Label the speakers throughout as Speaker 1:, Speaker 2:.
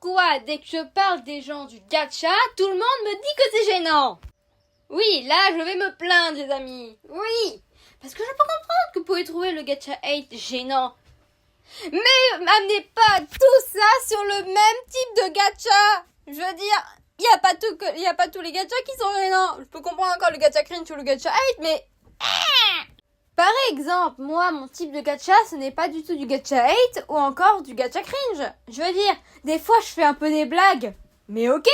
Speaker 1: pourquoi dès que je parle des gens du gacha, tout le monde me dit que c'est gênant. Oui, là je vais me plaindre les amis. Oui, parce que je peux comprendre que vous pouvez trouver le gacha 8 gênant. Mais amenez pas tout ça sur le même type de gacha. Je veux dire, il y a pas tous les gachas qui sont gênants. Je peux comprendre encore le gacha cringe ou le gacha 8, mais... Par exemple, moi, mon type de gacha, ce n'est pas du tout du gacha 8 ou encore du gacha cringe. Je veux dire, des fois, je fais un peu des blagues. Mais ok,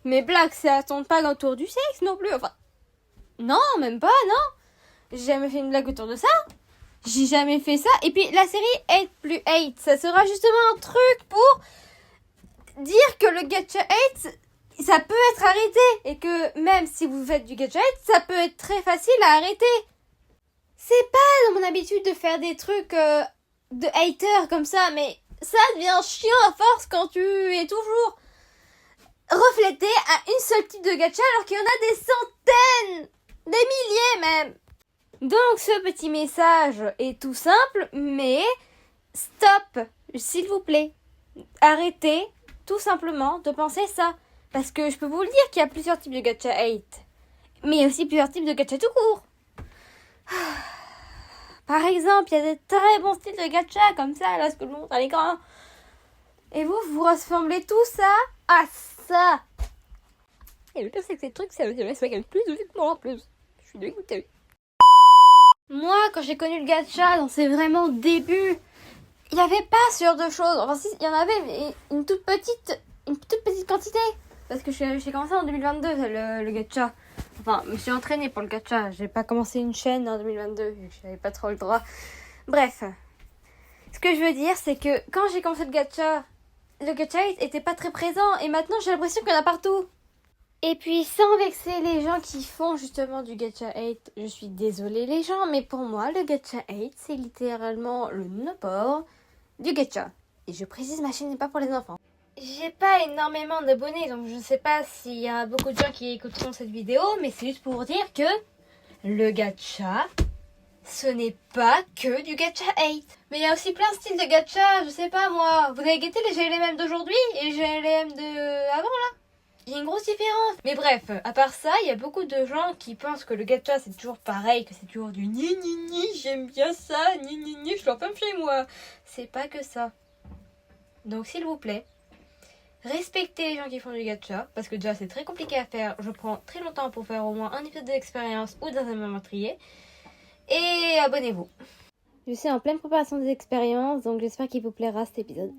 Speaker 1: mes blagues, ça tourne pas autour du sexe non plus. Enfin, non, même pas, non. J'ai jamais fait une blague autour de ça. J'ai jamais fait ça. Et puis, la série 8 plus 8, ça sera justement un truc pour dire que le gacha 8, ça peut être arrêté. Et que même si vous faites du gacha 8, ça peut être très facile à arrêter. C'est pas dans mon habitude de faire des trucs de hater comme ça, mais ça devient chiant à force quand tu es toujours reflété à une seule type de gacha alors qu'il y en a des centaines, des milliers même. Donc ce petit message est tout simple, mais stop, s'il vous plaît. Arrêtez tout simplement de penser ça. Parce que je peux vous le dire qu'il y a plusieurs types de gacha 8, mais il y a aussi plusieurs types de gacha tout court. Par exemple, il y a des très bons styles de gacha comme ça, là, ce que je montre à l'écran. Et vous rassemblez tout ça à ça. Et le pire, c'est que ces trucs, ça me gagne plus de vite en plus. Je suis dégoûtée. Moi, quand j'ai connu le gacha, dans ses vraiment débuts, il n'y avait pas ce genre de choses. Enfin, si, il y en avait, mais une toute petite quantité. Parce que j'ai commencé en 2022, le gacha. Enfin, je me suis entraînée pour le gacha. J'ai pas commencé une chaîne en 2022, vu que j'avais pas trop le droit. Bref. Ce que je veux dire, c'est que quand j'ai commencé le gacha était pas très présent. Et maintenant, j'ai l'impression qu'il y en a partout. Et puis, sans vexer les gens qui font justement du gacha 8, je suis désolée les gens, mais pour moi, le gacha 8, c'est littéralement le monopole du gacha. Et je précise, ma chaîne n'est pas pour les enfants. J'ai pas énormément d'abonnés, donc je sais pas s'il y a beaucoup de gens qui écouteront cette vidéo, mais c'est juste pour dire que le gacha, ce n'est pas que du gacha 8. Mais il y a aussi plein de styles de gacha, je sais pas moi. Vous avez guetté les GLM d'aujourd'hui et les GLM de avant là? Il y a une grosse différence. Mais bref, à part ça, il y a beaucoup de gens qui pensent que le gacha c'est toujours pareil, que c'est toujours du ni ni ni, j'aime bien ça, ni ni ni, je l'entends chez moi. C'est pas que ça. Donc s'il vous plaît, respectez les gens qui font du gacha, parce que déjà c'est très compliqué à faire. Je prends très longtemps pour faire au moins un épisode d'expérience ou dans un meurtrier. Et abonnez-vous. Je suis en pleine préparation des expériences, donc j'espère qu'il vous plaira cet épisode.